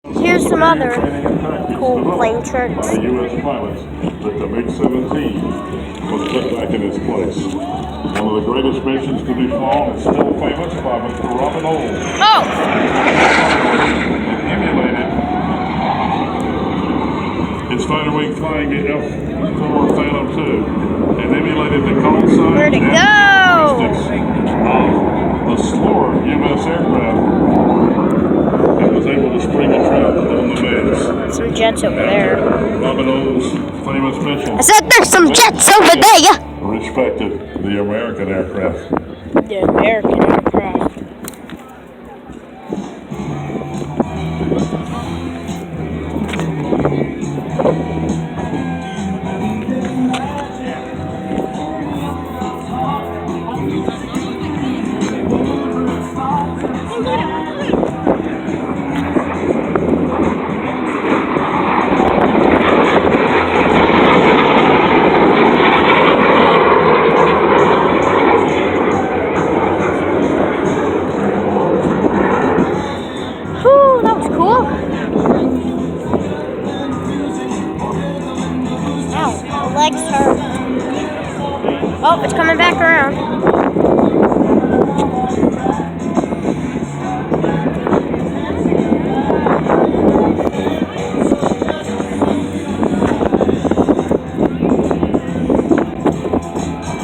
Here's some other cool plane tricks. By U.S. pilots that the MiG-17 was put back in its place. One of the greatest missions to be flown is still famous by Mr. Robin Olds. Oh! And emulated his fighter wing flying the F-4 Phantom II and emulated the call sign Where'd it and go? characteristics of the slower U.S. aircraft and was able to spring a trap on the base. Some jets over there. Robin Olds' famous mission. I said there's some jets over there! Respected the American aircraft. The American aircraft. That was cool. Ow, my legs hurt. Oh, it's coming back around.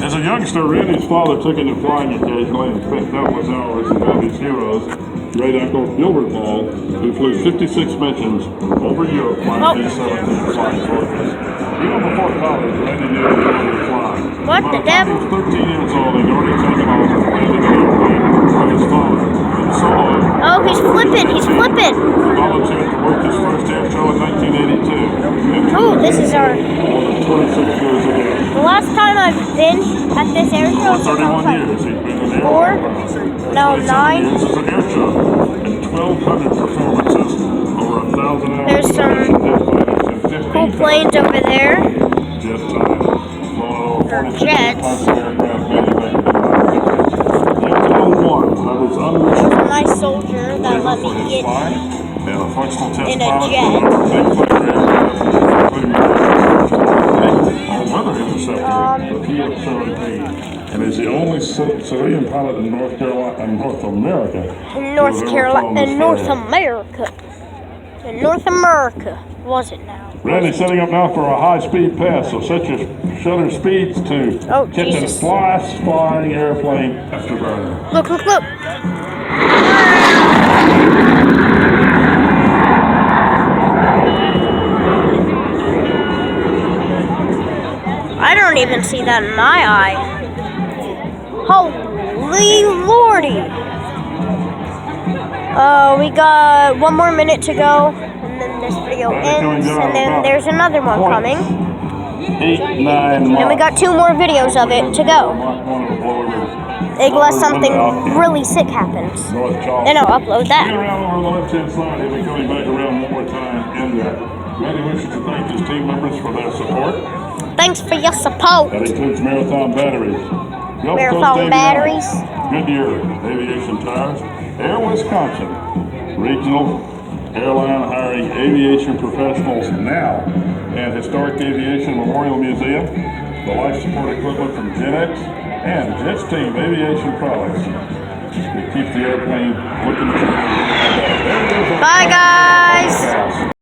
As a youngster, Randy's father took him to flying occasionally and spent countless hours with his heroes. Great uncle Gilbert Ball, who flew 56 missions over Europe flying B-17 flying fortress. Even before college, Randy knew he wanted to fly. What the devil? He was 13 years old and already taken off and landed an airplane with his father. And solo. Oh, he's flipping, he's flipping. He volunteered to work his first air show in 1982. Oh, this is our... More than 26 years ago. The last time I've been at this air show For was I 31 was like years, he's been an air 4, no, 9. years as an air show and 1,200 performances, over 1,000 hours. There's some cool planes over there. Jet time. Or jets. There's a nice soldier that let me get in a jet. And is the only civilian pilot in North Carolina and North America. In North Carolina, in North America. In North America. Was it now? Randy setting up now for a high-speed pass, so set your shutter speeds to Captain Jesus. Flash flying airplane afterburner. Look, look, look. I don't even see that in my eye. Holy lordy. We got 1 more minute to go, and then this video ends, and then there's another one coming. 8, 9, And we got 2 more videos of it to go. Unless something really sick happens. Then I'll upload that. Around over the left-hand side, he'll be coming back around one more time in there. Randy wishes to thank his team members for their support. Thanks for your support. That includes Marathon Batteries. Marathon Batteries. Goodyear Aviation Tires. Air Wisconsin. Regional airline hiring aviation professionals now. And Historic Aviation Memorial Museum. The life support equipment from GenX. And Jetstream Aviation Products. It keeps the airplane looking at you. Bye, guys.